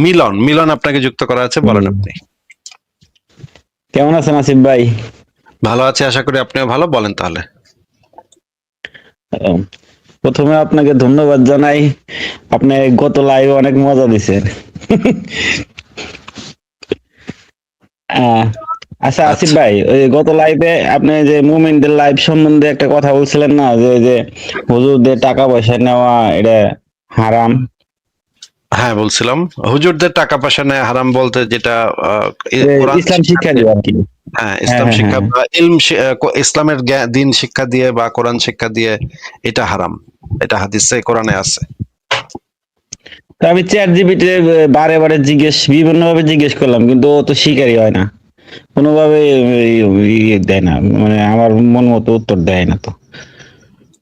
মিলন মিলন আপনাকে যুক্ত করা আছে, বলেন আপনি। কেমন আছেন আসিফ ভাই? ভালো আছে, আশা করি আপনিও ভালো। বলেন তাহলে। আহ, প্রথমে আপনাকে ধন্যবাদ জানাই, আপনি গত লাইভে অনেক মজা দিছেন। আহ, আচ্ছা আসিফ আচ্ছা, ভাই, ওই গত লাইভে আপনি যে মুমিনদের লাইভ সম্বন্ধে একটা কথা বলছিলেন না, যে হুজুরদের টাকা পয়সা নেওয়া এটা হারাম। হ্যাঁ বলছিলাম, হুজুরদের টাকা পয়সা নেয় হারাম বলতে যেটা কোরআন ইসলাম শিক্ষা শিক্ষা দিয়ে, দিয়ে আর কি। হ্যাঁ হ্যাঁ ইসলাম হ্যাঁ হ্যাঁ শিক্ষা হ্যাঁ। বা ইসলামের দিন শিক্ষা দিয়ে বা কোরআন শিক্ষা দিয়ে, এটা হারাম। এটা হাদিসে কোরআনে আছে। তো আমি চ্যাট জিপিটি বারে বারে বিভিন্ন ভাবে জিজ্ঞেস করলাম, কিন্তু ও তো শিকারই হয় না কোনোভাবে। দেয় না, মানে আমার মন মতো উত্তর দেয় না তো।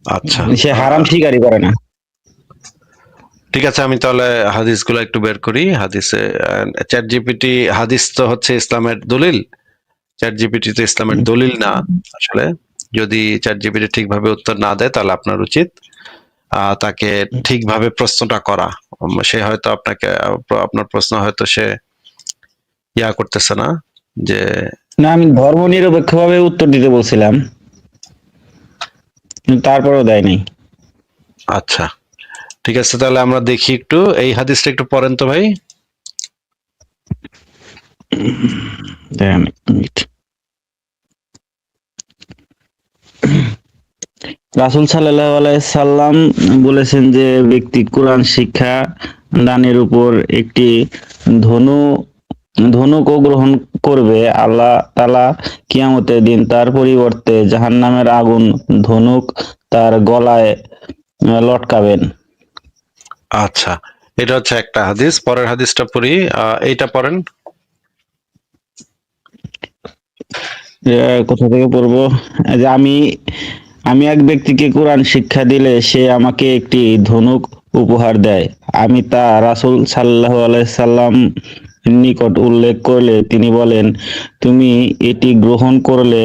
আচ্ছা, সে হারাম স্বীকারই করে না। ঠিক আছে, আমি তাহলে হাদিসগুলো একটু বের করি। হাদিসে চ্যাট জিপিটি, হাদিস তো হচ্ছে ইসলামের দলিল, চ্যাট জিপিটি তো ইসলামের দলিল না আসলে। যদি চ্যাট জিপিটি ঠিকভাবে উত্তর না দেয়, তাহলে আপনার উচিত তাকে ঠিকভাবে প্রশ্নটা করা। সে হয়তো আপনাকে, আপনার প্রশ্ন হয়তো সে করতেছে না, যে না, আমি ধর্ম নিরপেক্ষ ভাবে উত্তর দিতে বলছিলাম, কিন্তু তারপরেও দেয় নাই। আচ্ছা, ঠিক আছে, তাহলে আমরা দেখি একটু এই হাদিসটা একটু পড়েন তো ভাই। দেয় নাই। রাসূল সাল্লাল্লাহু আলাইহি সাল্লাম বলেছেন যে ব্যক্তি কোরআন শিক্ষা দানের উপর একটি ধনু ধনুকও গ্রহণ করবে, আল্লাহ তাআলা কিয়ামতের দিন তার পরিবর্তে জাহান্নামের আগুন ধনুক তার গলায় লটকাবেন। আচ্ছা, এটা হচ্ছে একটা হাদিস। পরের হাদিসটা পড়ি, এইটা পড়েন। কোথা থেকে পড়বো? যে আমি আমি এক ব্যক্তিকে কোরআন শিক্ষা দিলে সে আমাকে একটি ধনুক উপহার দেয়। আমি তা রাসূল সাল্লাল্লাহু আলাইহি সাল্লাম নিকট উল্লেখ করলে তিনি বলেন, তুমি এটি গ্রহণ করলে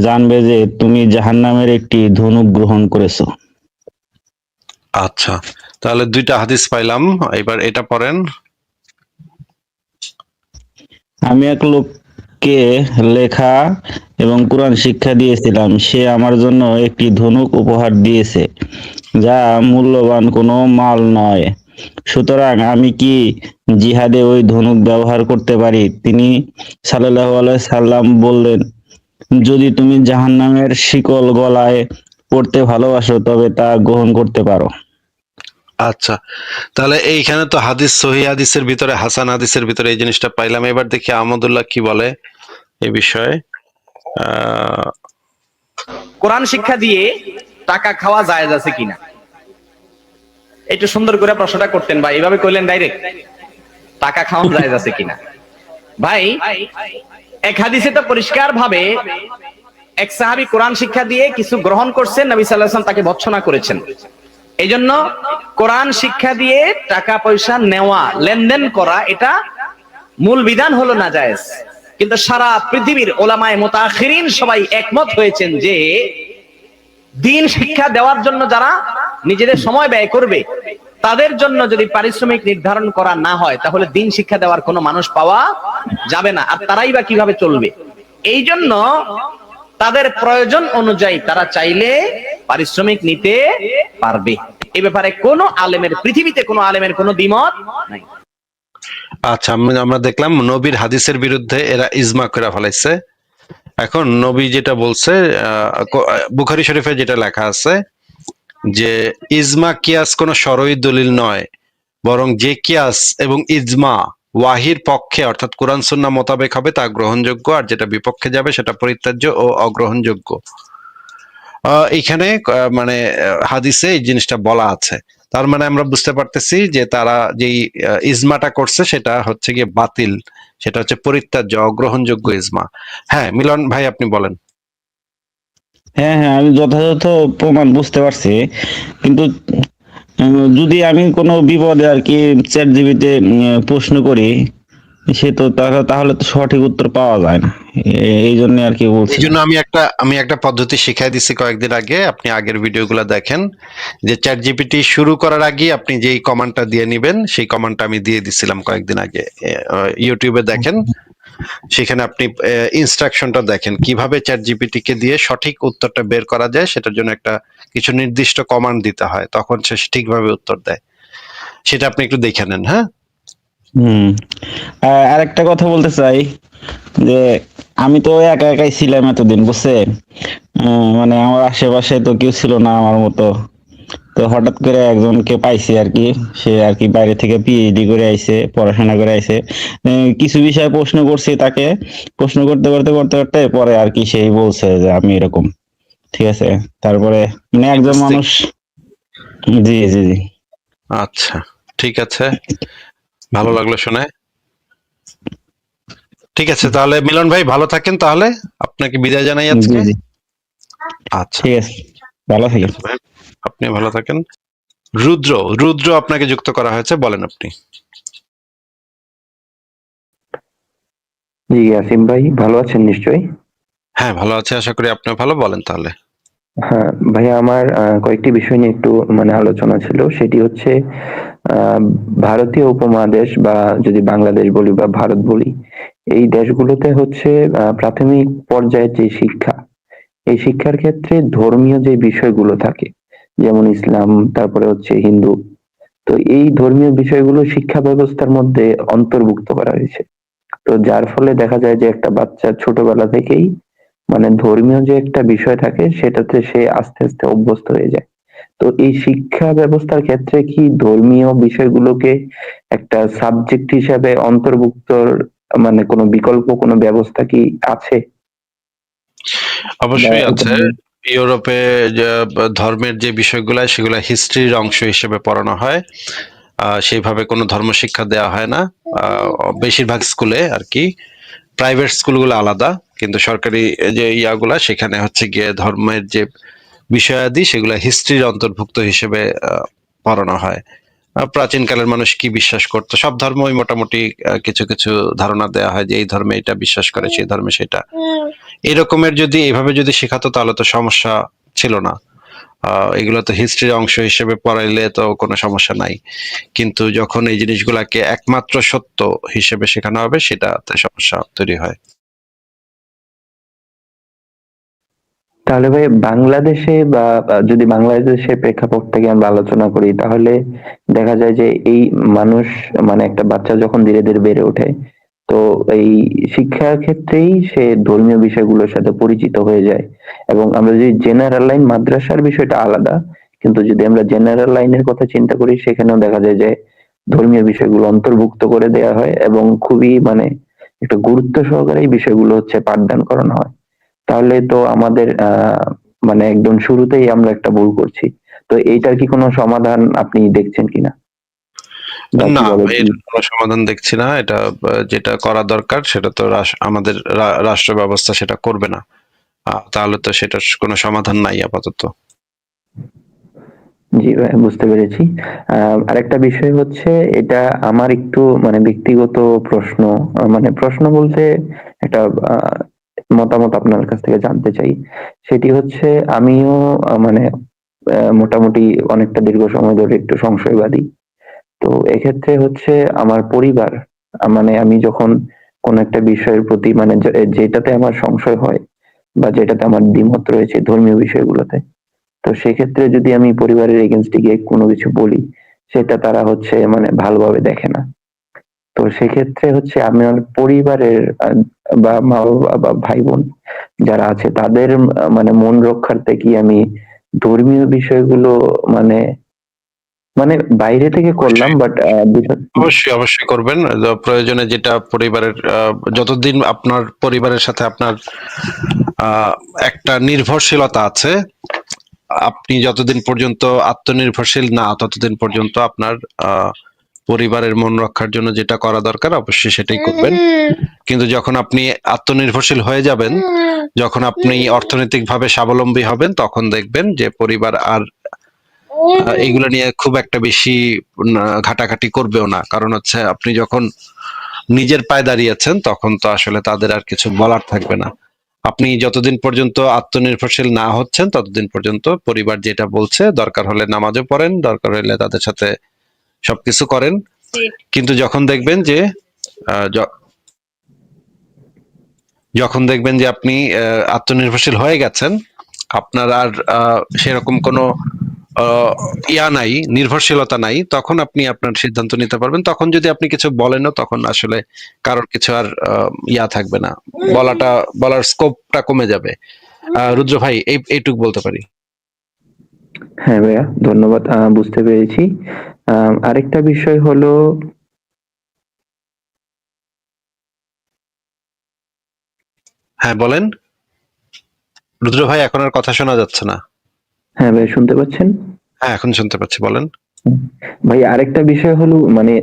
জানবে যে তুমি জাহান্নামের একটি ধনুক গ্রহণ করেছো। আচ্ছা, তাহলে দুইটা হাদিস পাইলাম, এবার এটা পড়েন। আমি এক লোককে লেখা এবং কোরআন শিক্ষা দিয়েছিলাম, সে আমার জন্য একটি ধনুক উপহার দিয়েছে, যা মূল্যবান কোনো মাল নয়। সুতরাং আমি কি জিহাদে ওই ধনুক ব্যবহার করতে পারি? তিনি সাল্লাল্লাহু আলাইহি সাল্লাম বললেন, যদি তুমি জাহান্নামের শিকল গলায় পড়তে ভালোবাসো তবে তা গ্রহণ করতে পারো। আচ্ছা, তাহলে এইখানে তো হাদিস, সহিহ হাদিসের ভিতরে, হাসান হাদিসের ভিতরে এই জিনিসটা পাইলাম। এবার দেখি আহমদুল্লাহ কি বলে এই বিষয়ে। আহ কোরআন শিক্ষা দিয়ে টাকা খাওয়া জায়েজ আছে কিনা, একটু সুন্দর করে প্রশ্নটা করতেন ভাই, এভাবে কইলেন ডাইরেক্ট, টাকা খাওয়া জায়েজ আছে কিনা। ভাই, এক হাদিসে তো পরিষ্কার ভাবে এক সাহাবী কোরআন শিক্ষা দিয়ে কিছু গ্রহণ করছেন, নবী সাল্লাল্লাহু আলাইহি ওয়াসাল্লাম তাকে ভর্ৎসনা করেছেন। এইজন্য কোরআন শিক্ষা দিয়ে টাকা পয়সা নেওয়া, লেনদেন করা, এটা মূল বিধান হলো নাজায়েজ। কিন্তু সারা পৃথিবীর ওলামায়ে মুতাআখিরিন সবাই একমত হয়েছেন যে দিন শিক্ষা দেওয়ার জন্য যারা নিজেদের সময় ব্যয় করবে, তাদের জন্য যদি পারিশ্রমিক নির্ধারণ করা না হয়, তাহলে দিন শিক্ষা দেওয়ার কোনো মানুষ পাওয়া যাবে না। আর তারাই বা কিভাবে চলবে? এই জন্য তাদের প্রয়োজন অনুযায়ী তারা চাইলে পারিশ্রমিক নিতে পারবে। এই ব্যাপারে কোনো আলেমের, পৃথিবীতে কোনো আলেমের কোনো দ্বিমত নাই। আচ্ছা, আমরা দেখলাম নবীর হাদিসের বিরুদ্ধে এরা ইজমা করে ফেলাইছে। এখন নবী যেটা বলছে, বুখারী শরীফে যেটা লেখা আছে যে ইজমা কিয়াস কোনো শরঈ দলিল নয়, বরং যে কিয়াস এবং ইজমা ওয়াহির পক্ষে অর্থাৎ কোরআন সুন্নাহ মোতাবেক হবে তা গ্রহণযোগ্য, আর যেটা বিপক্ষে যাবে সেটা পরিত্যাজ্য ও অগ্রহণযোগ্য। এখানে মানে হাদিসে এই জিনিসটা বলা আছে। তার মানে আমরা বুঝতে পারতেছি যে তারা যেই ইজমাটা করছে সেটা হচ্ছে গিয়ে বাতিল, সেটা হচ্ছে পরিত্যাজ্য, অগ্রহণযোগ্য ইজমা। হ্যাঁ মিলন ভাই, আপনি বলেন। হ্যাঁ হ্যাঁ, আমি যথাযথ প্রমাণ বুঝতে পারছি, কিন্তু যদি আমি কোনো বিপদে আর কি চ্যাট জিপিতে প্রশ্ন করি, সে তো তাহলে তো সঠিক উত্তর পাওয়া যায় না। এই জন্য আর কি এই বলছিলাম। জন্য আমি একটা পদ্ধতি শিখাই দিছি কয়েকদিন আগে, আপনি আগের ভিডিওগুলো দেখেন, যে চ্যাট জিপিটি শুরু করার আগে আপনি যেই কমান্ডটা দিয়ে নিবেন সেই কমান্ডটা আমি দিয়ে দিছিলাম কয়েকদিন আগে। ইউটিউবে দেখেন, সেখানে আপনি ইনস্ট্রাকশনটা দেখেন কিভাবে চ্যাট জিপিটি কে দিয়ে সঠিক উত্তরটা বের করা যায়। সেটার জন্য একটা কিছু নির্দিষ্ট কমান্ড দিতে হয়, তখন সে ঠিকভাবে উত্তর দেয়। সেটা আপনি একটু দেখে নেন, হ্যাঁ। হুম। আরেকটা কথা বলতে চাই যে আমি তো একা একাই ছিলাম এতদিন, বুঝছেন? মানে আমার আশেপাশে তো কেউ ছিল না আমার মতো। তো হঠাৎ করে একজনকে পাইছি আর কি। সে আর কি বাইরে থেকে পিএইচডি করে আইছে, পড়াশোনা করে আইছে। কিছু বিষয়ে প্রশ্ন করছি তাকে, প্রশ্ন করতে করতে করতে করতে পরে আর কি সেই বলছে যে আমি এরকম, ঠিক আছে। তারপরে মানে একজন নাস্তিক। মানুষ, জি জি জি। আচ্ছা, ঠিক আছে, ভালো লাগলো শুনে। ঠিক আছে, তাহলে মিলন ভাই ভালো থাকেন, তাহলে আপনাকে বিদায় জানাই জি আজকে। জি, আচ্ছা, ঠিক আছে, ভালো ঠিক থাকেন। আছে ভাই, আপনি ভালো থাকেন। রুদ্র, রুদ্র আপনাকে যুক্ত করা হয়েছে, বলেন আপনি। জি আসিম ভাই, ভালো আছেন নিশ্চয়ই? হ্যাঁ, ভালো আছে, আশা করি আপনিও ভালো। বলেন তাহলে। হ্যাঁ ভাইয়া, আমার কয়েকটি বিষয় নিয়ে একটু মানে আলোচনা ছিল। সেটি হচ্ছে আহ, ভারতীয় উপমহাদেশ বা যদি বাংলাদেশ বলি বা ভারত বলি, এই দেশগুলোতে হচ্ছে প্রাথমিক পর্যায়ে যে শিক্ষা, এই শিক্ষার ক্ষেত্রে ধর্মীয় যে বিষয়গুলো থাকে, যেমন ইসলাম, তারপরে হচ্ছে হিন্দু, তো এই ধর্মীয় বিষয়গুলো শিক্ষা ব্যবস্থার মধ্যে অন্তর্ভুক্ত করা হয়েছে। তো যার ফলে দেখা যায় যে একটা বাচ্চা ছোটবেলা থেকেই মানে ধর্মীয় যে একটা বিষয় থাকে সেটাতে সে আস্তে আস্তে অভ্যস্ত হয়ে যায়। তো এই শিক্ষা ব্যবস্থার ক্ষেত্রে কি ধর্মীয় বিষয়গুলোকে একটা সাবজেক্ট হিসাবে অন্তর্ভুক্ত মানে কোনো বিকল্প কোনো ব্যবস্থা কি আছে? বা অবশ্যই এটা আছে। ইউরোপে যে ধর্মের যে বিষয়গুলো সেগুলো হিস্ট্রির অংশ হিসেবে পড়ানো হয়। সেইভাবে কোনো ধর্ম শিক্ষা দেওয়া হয় না বেশিরভাগ স্কুলে আর কি। প্রাইভেট স্কুলগুলো আলাদা, কিন্তু সরকারি যে ইয়াগুলা সেখানে হচ্ছে গিয়ে ধর্মের যে বিষয়াদি সেগুলো হিস্ট্রির অন্তর্ভুক্ত হিসেবে পড়ানো হয়। প্রাচীনকালের মানুষ কি বিশ্বাস করতো, সব ধর্মই মোটামুটি কিছু কিছু ধারণা দেওয়া হয় যে এই ধর্মে এটা বিশ্বাস করে, সেই ধর্মে সেটা। এরকমের যদি এইভাবে যদি শেখাতো তাহলে তো সমস্যা ছিল না। এগুলো তো হিস্ট্রির অংশ হিসেবে পড়াইলে তো কোনো সমস্যা নাই। কিন্তু যখন এই জিনিসগুলাকে একমাত্র সত্য হিসেবে শেখানো হবে সেটাতে সমস্যা তৈরি হয়। তাহলে ভাই বাংলাদেশে বা যদি বাংলাদেশের প্রেক্ষাপট থেকে আমরা আলোচনা করি, তাহলে দেখা যায় যে এই মানুষ মানে একটা বাচ্চা যখন ধীরে ধীরে বেড়ে ওঠে, তো এই শিক্ষার ক্ষেত্রেই সে ধর্মীয় বিষয়গুলোর সাথে পরিচিত হয়ে যায়। এবং আমরা যদি জেনারেল লাইন, মাদ্রাসার বিষয়টা আলাদা, কিন্তু যদি আমরা জেনারেল লাইনের কথা চিন্তা করি সেখানেও দেখা যায় যে ধর্মীয় বিষয়গুলো অন্তর্ভুক্ত করে দেওয়া হয় এবং খুবই মানে একটা গুরুত্ব সহকারে এই বিষয়গুলো হচ্ছে পাঠদান করানো হয়। তাহলে তো আমাদের মানে একদম শুরুতেই আমরা একটা ভুল করছি। তো এইটার কি কোনো সমাধান আপনি দেখছেন কিনা, বা না, কিভাবে কি? এর কোনো সমাধান দেখছি না। এটা যেটা করা দরকার সেটা তো আমাদের রাষ্ট্র ব্যবস্থা সেটা করবে না। তাহলে তো সেটার কোনো সমাধান নাই আপাতত। জি ভাই, বুঝতে পেরেছি। আরেকটা বিষয় হচ্ছে, এটা আমার একটু মানে ব্যক্তিগত প্রশ্ন, মানে প্রশ্ন বলতে একটা আহ, মতামত আপনার কাছ থেকে জানতে চাই। সেটি হচ্ছে আমিও মানে মোটামুটি অনেকটা দীর্ঘ সময় ধরে একটু সংশয়বাদী। তো এক্ষেত্রে হচ্ছে আমার পরিবার, মানে আমি যখন কোন একটা বিষয়ের প্রতি মানে যেটাতে আমার সংশয় হয় বা যেটাতে আমার দ্বিমত রয়েছে ধর্মীয় বিষয়গুলোতে, তো সেক্ষেত্রে যদি আমি পরিবারের এগেনস্টে গিয়ে কোনো কিছু বলি, সেটা তারা হচ্ছে মানে ভালোভাবে দেখে না। তো সেক্ষেত্রে হচ্ছে আমার পরিবারের বা মা বাবা বা ভাই বোন যারা আছে তাদের মানে মন রক্ষার্থে কি আমি ধর্মীয় বিষয়গুলো মানে মানে বাইরে থেকে করলাম, অবশ্যই, বাট অবশ্যই, অবশ্যই করবেন। প্রয়োজনে যেটা পরিবারের যতদিন আপনার পরিবারের সাথে আপনার আহ, একটা নির্ভরশীলতা আছে, আপনি যতদিন পর্যন্ত আত্মনির্ভরশীল না ততদিন পর্যন্ত আপনার আহ, পরিবারের মন রক্ষার জন্য যেটা করা দরকার অবশ্যই সেটাই করবেন। কিন্তু যখন আপনি আত্মনির্ভরশীল হয়ে যাবেন, যখন আপনি অর্থনৈতিকভাবে স্বাবলম্বী হবেন, তখন দেখবেন যে পরিবার আর এইগুলো নিয়ে খুব একটা বেশি ঘাটাঘাটি করবেও না। কারণ হচ্ছে আপনি যখন নিজের পায়ে দাঁড়িয়েছেন তখন তো আসলে তাদের আর কিছু বলার থাকবে না। আপনি যতদিন পর্যন্ত আত্মনির্ভরশীল না হচ্ছেন ততদিন পর্যন্ত পরিবার যেটা বলছে দরকার হলে নামাজও পড়েন, দরকার হলে তাদের সাথে সবকিছু করেন, কিন্তু আহ, য- যখন দেখবেন যে আপনি আত্মনির্ভরশীল হয়ে গেছেন, আপনার আর সেরকম কোনো আহ, নাই, নির্ভরশীলতা নাই, তখন আপনি আপনার সিদ্ধান্ত নিতে পারবেন। তখন যদি আপনি কিছু বলেনও তখন আসলে কারোর কিছু আর থাকবে না, বলার স্কোপটা কমে যাবে। রুদ্র ভাই এইটুক বলতে পারি। হ্যাঁ ভাইয়া, ধন্যবাদ, বুঝতে পেরেছি। আরেকটা বিষয় হলো, হ্যাঁ বলেন রুদ্র ভাই, এখন আর কথা শোনা যাচ্ছে না। হ্যাঁ ভাই, শুনতে পাচ্ছেন? হ্যাঁ এখন শুনতে পাচ্ছি, বলেন। ভাই আরেকটা বিষয় হলো, মানে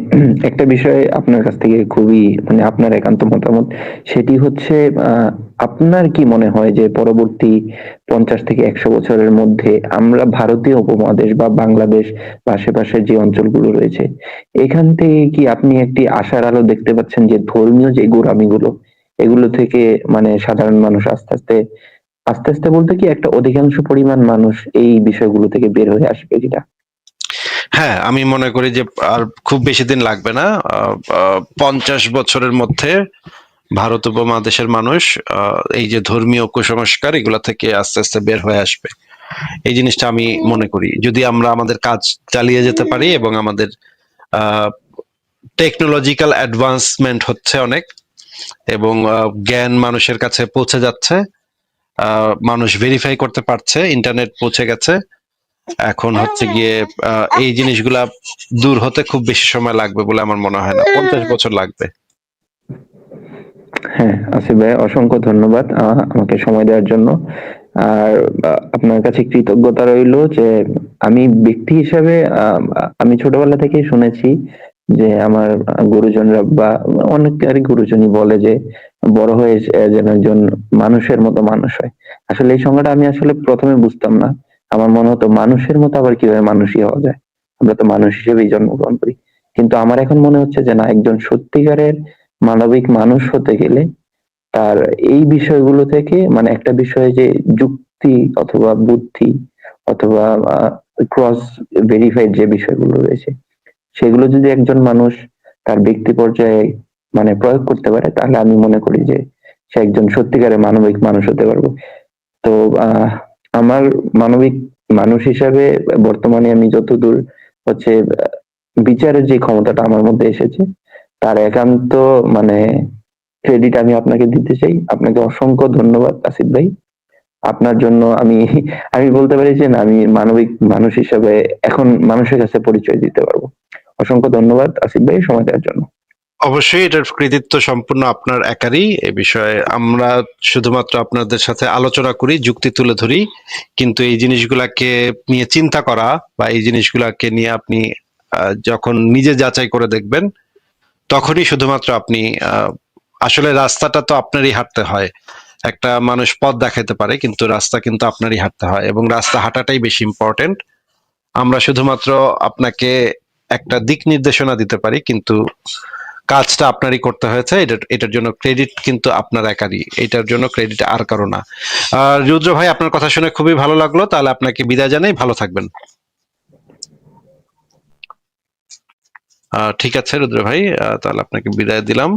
একটা বিষয় আপনার কাছ থেকে খুবই, মানে আপনার একান্ত মতামত, সেটি হচ্ছে আপনার কি মনে হয় যে পরবর্তী 50 থেকে 100 বছরের মধ্যে আমরা ভারতীয় উপমহাদেশ বা বাংলাদেশ বা আশেপাশের যে অঞ্চলগুলো রয়েছে, এখান থেকে কি আপনি একটি আশার আলো দেখতে পাচ্ছেন যে ধর্মীয় যে গোঁড়ামিগুলো, এগুলো থেকে মানে সাধারণ মানুষ আস্তে আস্তে, আস্তে আস্তে বলতে কি একটা অধিকাংশ পরিমাণ মানুষ এই বিষয়গুলো থেকে বের হয়ে আসবে কিনা? হ্যাঁ, আমি মনে করি যে আর খুব বেশি দিন লাগবে না। 50 বছরের মধ্যে ভারত উপমহাদেশের মানুষ এই যে ধর্মীয় কুসংস্কার এগুলা থেকে আস্তে আস্তে বের হয়ে আসবে। এই জিনিসটা আমি মনে করি, যদি আমরা আমাদের কাজ চালিয়ে যেতে পারি এবং আমাদের টেকনোলজিক্যাল অ্যাডভান্সমেন্ট হচ্ছে অনেক, এবং জ্ঞান মানুষের কাছে পৌঁছে যাচ্ছে, মানুষ ভেরিফাই করতে পারছে, ইন্টারনেট পৌঁছে গেছে। এখন হচ্ছে গিয়ে এই জিনিসগুলা দূর হতে খুব বেশি সময় লাগবে বলে আমার মনে হয় না, 50 বছর লাগবে। হ্যাঁ, আসিফ ভাই, অসংখ্য ধন্যবাদ আমাকে সময় দেওয়ার জন্য। আর আপনার কাছে কৃতজ্ঞতা রইলো যে আমি ব্যক্তি হিসাবে, আমি ছোটবেলা থেকেই শুনেছি যে আমার গুরুজনরা বা অনেকেরই গুরুজনই বলে যে বড় হয়ে যেন একজন মানুষের মতো মানুষ হয়। আসলে এই সংজ্ঞাটা আমি আসলে প্রথমে বুঝতাম না। আমার মনে হতো মানুষের মতো আবার কিভাবে মানুষই হওয়া যায়? আমরা তো মানুষ হিসেবেই জন্মগ্রহণ করি। কিন্তু আমার এখন মনে হচ্ছে যে না, একজন সত্যিকারের মানবিক মানুষ হতে গেলে তার এই বিষয়গুলো থেকে, মানে একটা বিষয়ে যে যুক্তি অথবা বুদ্ধি অথবা ক্রস ভেরিফাইড যে বিষয়গুলো রয়েছে, সেগুলো যদি একজন মানুষ তার ব্যক্তি পর্যায়ে মানে প্রয়োগ করতে পারে, তাহলে আমি মনে করি যে সে একজন সত্যিকারের মানবিক মানুষ হতে পারবে। তো আহ আমার মানবিক মানুষ হিসাবে বর্তমানে আমি যতদূর হচ্ছে বিচারের যে ক্ষমতাটা আমার মধ্যে এসেছে, তার একান্ত মানে ক্রেডিট আমি আপনাকে দিতে চাই। আপনাকে অসংখ্য ধন্যবাদ আসিফ ভাই। আপনার জন্য আমি আমি বলতে পারি যে না, আমি মানবিক মানুষ হিসেবে এখন মানুষের কাছে পরিচয় দিতে পারবো। অসংখ্য ধন্যবাদ আসিফ ভাই সময় দেওয়ার জন্য। অবশ্যই এটার কৃতিত্ব সম্পূর্ণ আপনার একারই। এ বিষয়ে আমরা শুধুমাত্র আপনাদের সাথে আলোচনা করি, যুক্তি তুলে ধরি, কিন্তু এই জিনিসগুলাকে নিয়ে চিন্তা করা বা এই জিনিসগুলাকে নিয়ে আপনি যখন নিজে যাচাই করে দেখবেন তখনই শুধুমাত্র আপনি আসলে রাস্তাটা তো আপনারই হাঁটতে হয়। একটা মানুষ পথ দেখাতে পারে কিন্তু রাস্তা কিন্তু আপনারই হাঁটতে হয়, এবং রাস্তা হাঁটাটাই বেশি ইম্পর্টেন্ট। আমরা শুধুমাত্র আপনাকে একটা দিক নির্দেশনা দিতে পারি, কিন্তু কাজটা আপনারই করতে হয়েছে। এটার জন্য ক্রেডিট কিন্তু আপনার একারই, এটার জন্য ক্রেডিট আর কারো না। রুদ্র ভাই, আপনার কথা শুনে খুবই ভালো লাগলো, তাহলে আপনাকে বিদায় জানাই, ভালো থাকবেন। ঠিক আছে রুদ্র ভাই, তাহলে আপনাকে বিদায় দিলাম।